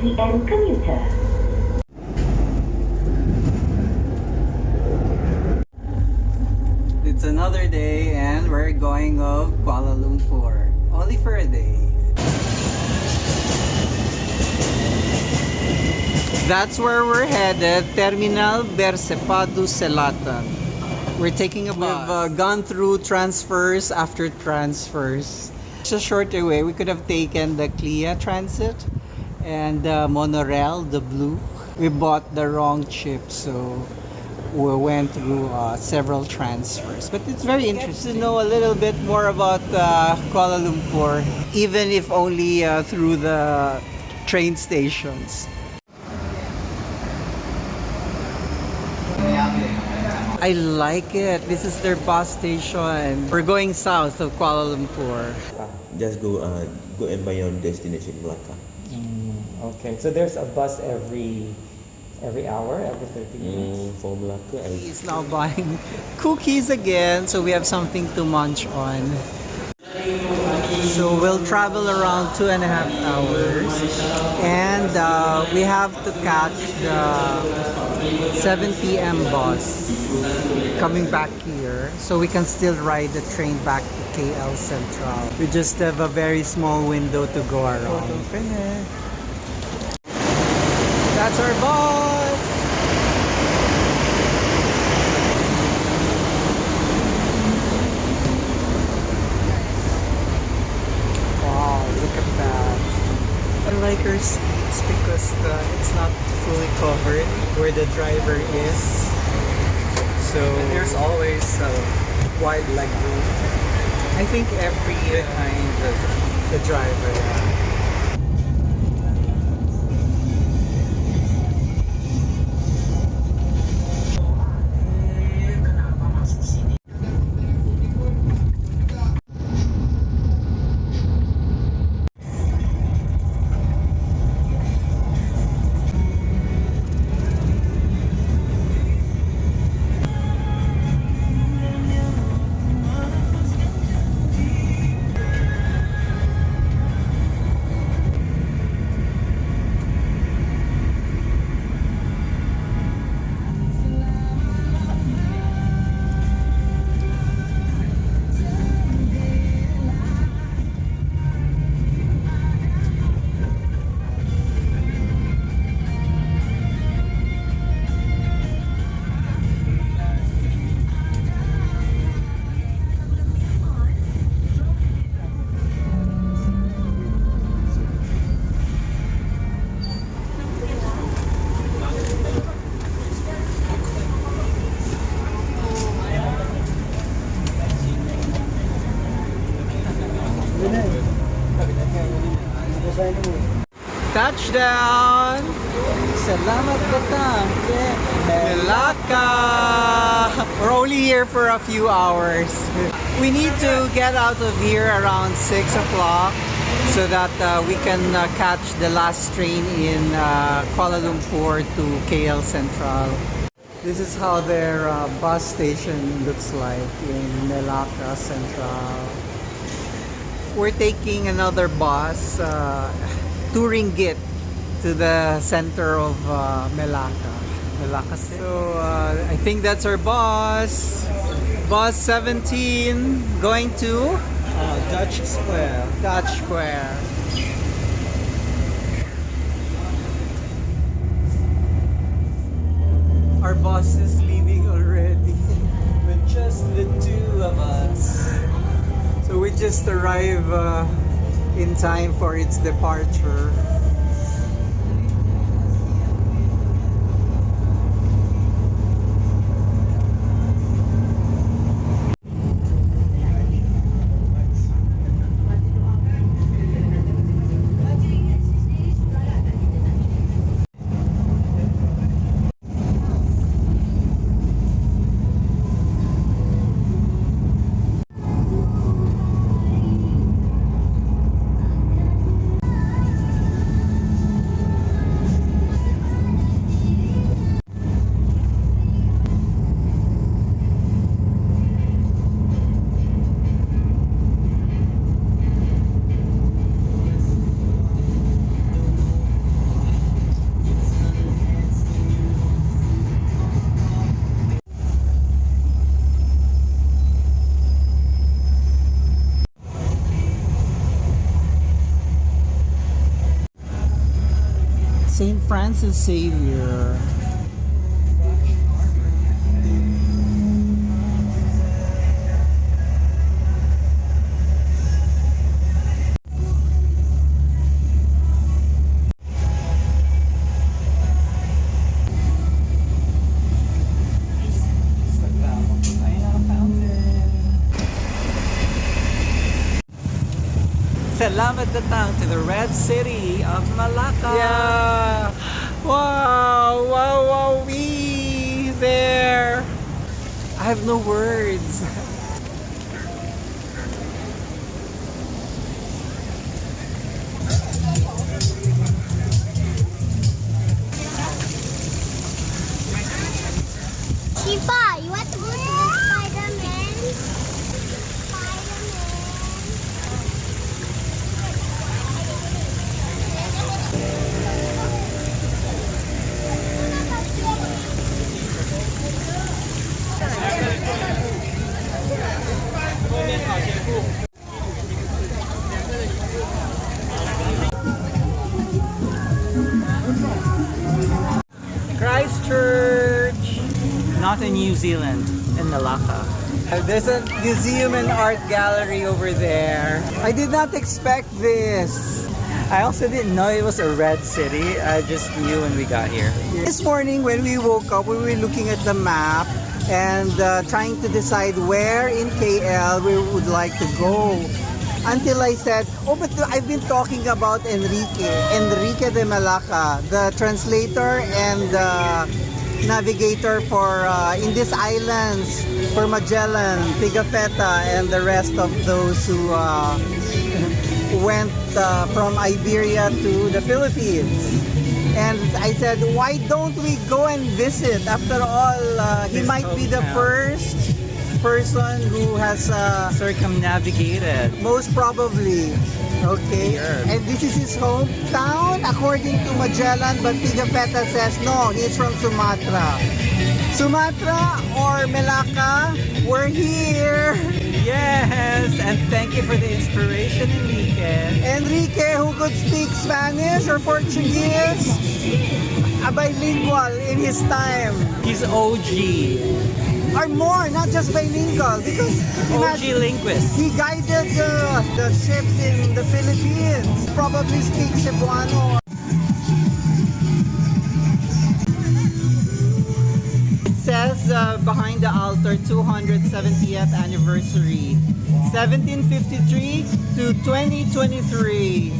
PM commuter. It's another day and we're going of Kuala Lumpur. Only for a day. That's where we're headed, Terminal Bersepadu Selatan. We're taking a bus. We've gone through transfers after transfers. It's a shorter way. We could have taken the Clia Transit and the monorail, the blue. We bought the wrong chip, so we went through several transfers. But it's very interesting to know a little bit more about Kuala Lumpur, even if only through the train stations. I like it. This is their bus station. We're going south of Kuala Lumpur. Just go and buy your destination, Malacca. Okay, so there's a bus every hour, every 30 minutes. For Malacca, He's now buying cookies again, so we have something to munch on. So we'll travel around 2.5 hours, and we have to catch the 7 p.m. bus coming back here, so we can still ride the train back to KL Central. We just have a very small window to go around. That's our bus! Wow, look at that. I like her seats because it's not fully covered where the driver is. So there's always a wide leg room. I think every behind the driver. Touchdown! Salamat Batang! Melaka! We're only here for a few hours. We need to get out of here around 6 o'clock so that we can catch the last train in Kuala Lumpur to KL Central. This is how their bus station looks like in Melaka Central. We're taking another bus, ringgit to the center of Melaka. So I think that's our bus. Bus 17 going to Dutch Square. Dutch Square. Our bus is leaving already with just the two of us. So we just arrive in time for its departure. St. Francis Xavier. Salamat datang to the Red City of Malacca. Yeah. Wow, wow, wow, we there. I have no words. Shifa, you want to go to the Spider-Man? Christchurch. Not in New Zealand, in Malacca. There's a museum and art gallery over there. I did not expect this. I also didn't know it was a red city. I just knew when we got here. This morning when we woke up, we were looking at the map and trying to decide where in KL we would like to go. Until I said, oh, but I've been talking about Enrique de Melaka, the translator and navigator for in these islands for Magellan, Pigafetta, and the rest of those who went from Iberia to the Philippines. And I said, why don't we go and visit? After all, he might be the first person who has circumnavigated. Most probably. Okay. And this is his hometown according to Magellan, but Pigafetta says no, he's from Sumatra. Sumatra or Melaka, we're here. Yes, and thank you for the inspiration, Enrique. Enrique, who could speak Spanish or Portuguese, a bilingual in his time. He's OG. Or more, not just bilingual, because OG linguist. he guided the ships in the Philippines. Probably speaks Cebuano. It says behind the altar 270th anniversary, 1753 to 2023.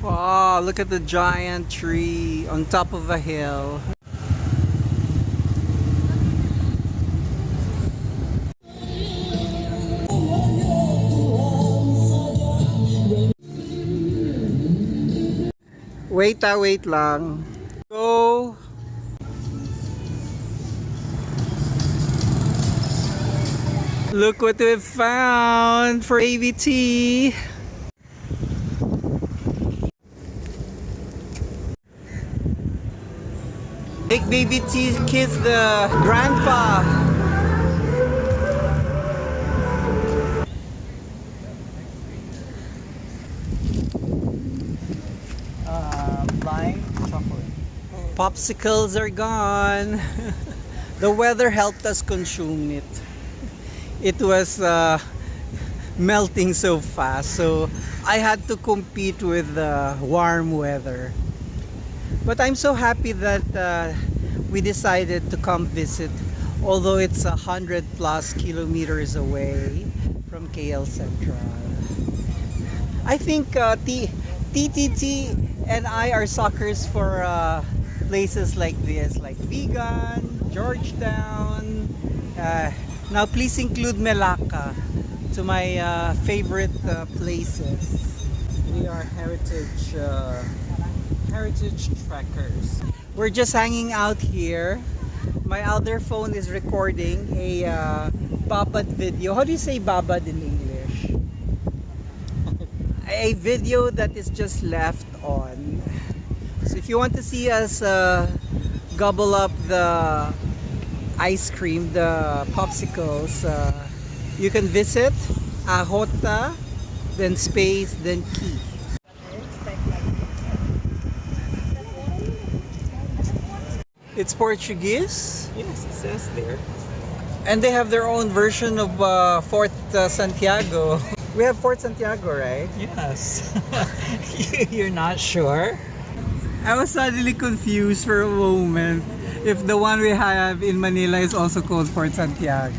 Wow, look at the giant tree on top of a hill. Wait lang. Go. Look what we've found for ABT. Make baby T kiss the grandpa. Lime chocolate. Popsicles are gone. The weather helped us consume it. It was melting so fast, so I had to compete with the warm weather. But I'm so happy that we decided to come visit, although it's 100+ kilometers away from from KL Central. I think TTT and I are suckers for places like this, like Vegan, Georgetown. Now please include Melaka to my favorite places. We are heritage trekkers. We're just hanging out here. My other phone is recording a babad video. How do you say babad in English? A video that is just left on. So if you want to see us gobble up the ice cream, the popsicles, you can visit Ahota, then space, then key. It's Portuguese? Yes, it says there. And they have their own version of Fort Santiago. We have Fort Santiago, right? Yes. You're not sure? I was suddenly confused for a moment if the one we have in Manila is also called Fort Santiago.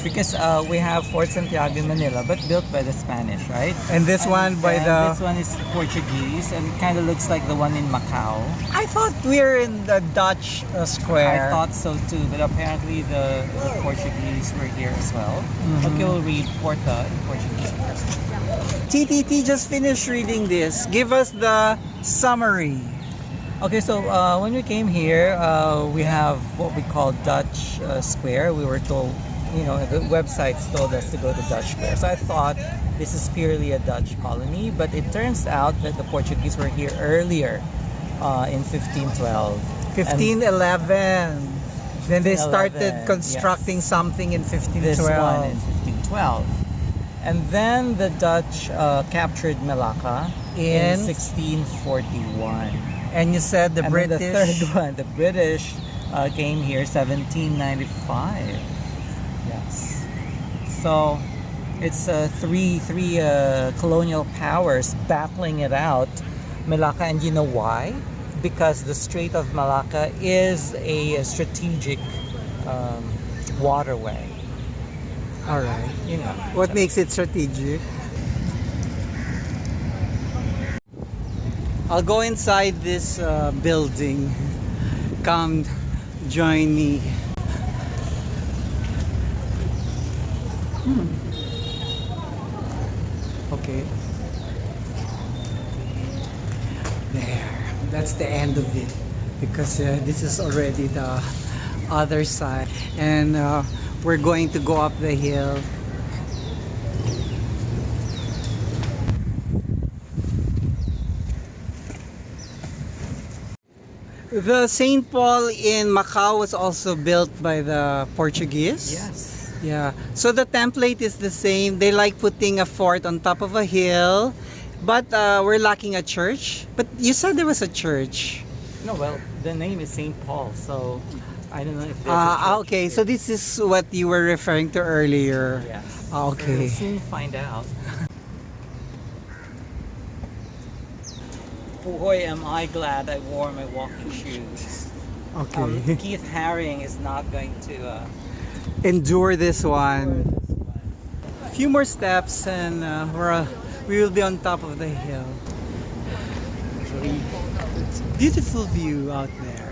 Because we have Fort Santiago in Manila, but built by the Spanish, right? And this one by the... This one is Portuguese, and it kind of looks like the one in Macau. I thought we were in the Dutch square. I thought so too, but apparently the Portuguese were here as well. Okay, we'll read Porta in Portuguese first. TTT just finished reading this. Give us the summary. Okay, so when we came here, we have what we call Dutch Square. We were told, you know, the websites told us to go to Dutch Square. So I thought this is purely a Dutch colony, but it turns out that the Portuguese were here earlier in 1512. 1511. Then they started 1511, constructing something in 1512. This one in 1512. And then the Dutch captured Malacca in 1641. And you said the British... the third one, the British came here 1795. Yes. So it's three colonial powers battling it out, Malacca, and you know why? Because the Strait of Malacca is a strategic waterway. All right. You know what makes it strategic? I'll go inside this building. Come join me. Okay. There. That's the end of it. Because this is already the other side. And we're going to go up the hill. The St. Paul in Macau was also built by the Portuguese? Yes. Yeah. So the template is the same. They like putting a fort on top of a hill. But we're lacking a church. But you said there was a church. No, well, the name is St. Paul, so I don't know if there's a church okay, here. so this is what you were referring to earlier. Yes. Okay. We'll soon find out. Boy, am I glad I wore my walking shoes. Okay. Keith Haring is not going to Endure this one. A few more steps and we will be on top of the hill. It's a beautiful view out there.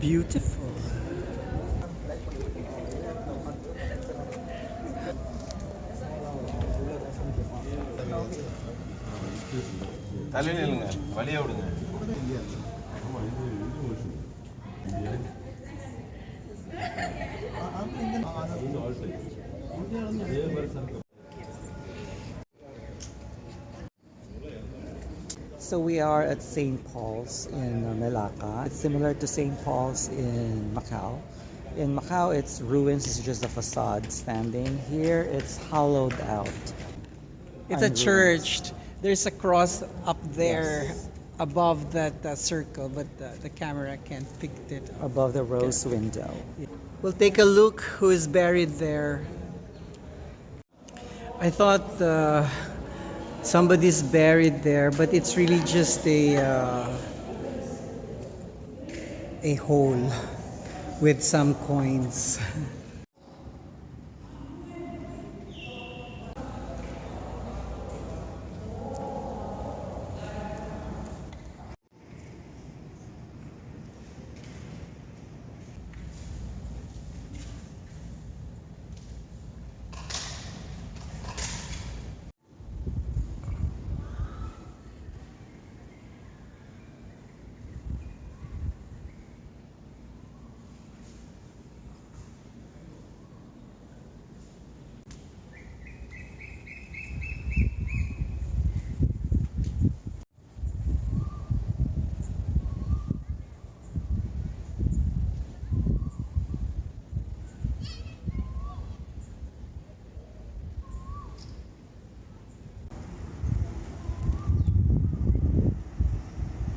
Beautiful. So we are at St. Paul's in Melaka. It's similar to St. Paul's in Macau. In Macau, it's ruins, it's just a facade standing. Here, it's hollowed out. It's a And church. ruins. There's a cross up there Yes. above that circle, but the camera can't pick it up. Above the rose window. We'll take a look who is buried there. I thought somebody's buried there, but it's really just a hole with some coins.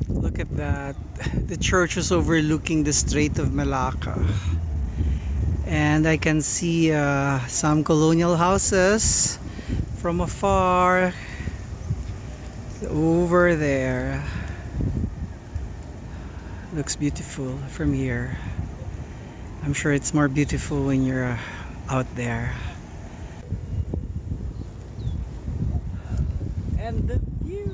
Look at that. The church was overlooking the Strait of Malacca. And I can see some colonial houses from afar over there. Looks beautiful from here. I'm sure it's more beautiful when you're out there. And the view.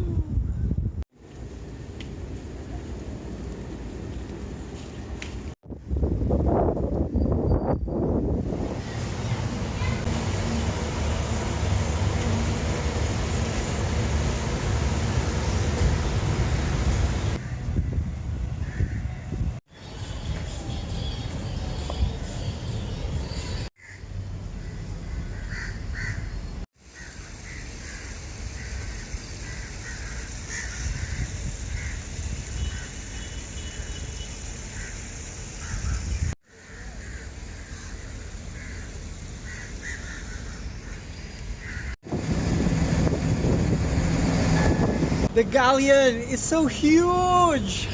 The galleon is so huge.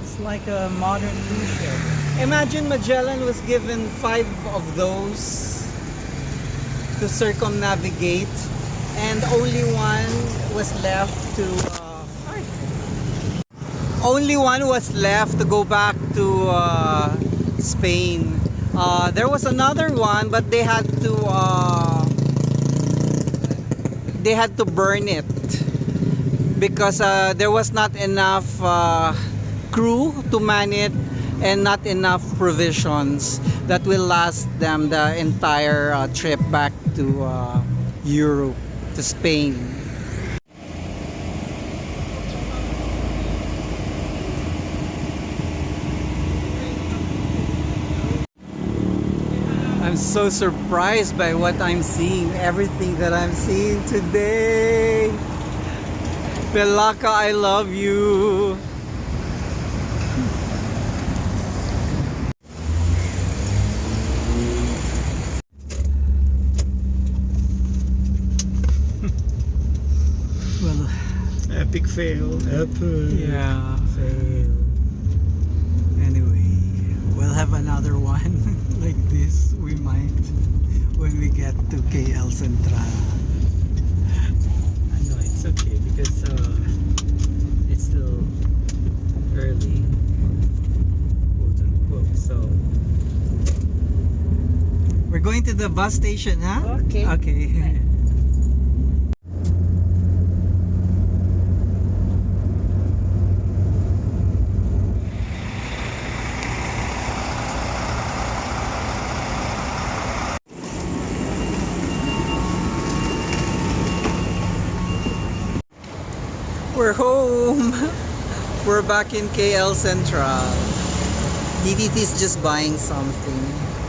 It's like a modern cruise ship. Imagine Magellan was given 5 of those to circumnavigate, and only one was left to go back to Spain. There was another one, but they had to burn it because there was not enough crew to man it and not enough provisions that will last them the entire trip back to Europe, to Spain. I'm so surprised by what I'm seeing, everything that I'm seeing today. Melaka, I love you. Well, Epic fail. yeah. Fail. Anyway, we'll have another one like this. We might when we get to KL Central. No, it's okay because it's still early, quote unquote. So We're going to the bus station, huh? Okay. Okay. We're home. We're back in KL Central. DDT's just buying something.